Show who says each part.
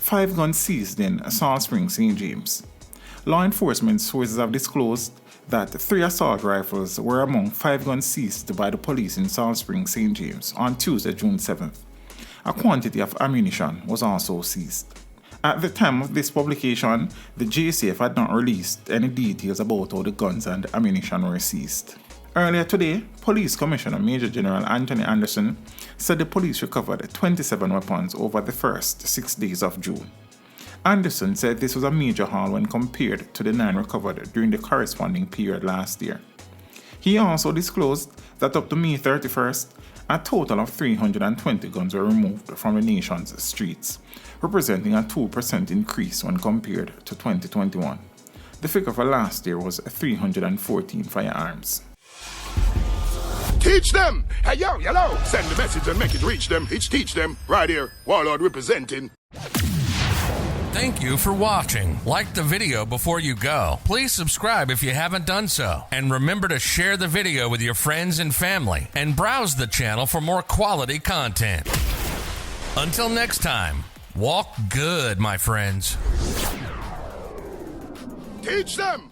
Speaker 1: 5 guns seized in Salt Spring, St. James. Law enforcement sources have disclosed that 3 assault rifles were among 5 guns seized by the police in Salt Spring, St. James on Tuesday, June 7th. A quantity of ammunition was also seized. At the time of this publication, the JCF had not released any details about how the guns and ammunition were seized. Earlier today, Police Commissioner Major General Anthony Anderson said the police recovered 27 weapons over the first 6 days of June. Anderson said this was a major haul when compared to the 9 recovered during the corresponding period last year. He also disclosed that up to May 31st, a total of 320 guns were removed from the nation's streets, representing a 2% increase when compared to 2021. The figure for last year was 314 firearms.
Speaker 2: Teach them! Hey, yo, hello! Send the message and make it reach them. It's teach them. Right here, Warlord representing.
Speaker 3: Thank you for watching. Like the video before you go. Please subscribe if you haven't done so. And remember to share the video with your friends and family. And browse the channel for more quality content. Until next time, walk good, my friends.
Speaker 2: Teach them!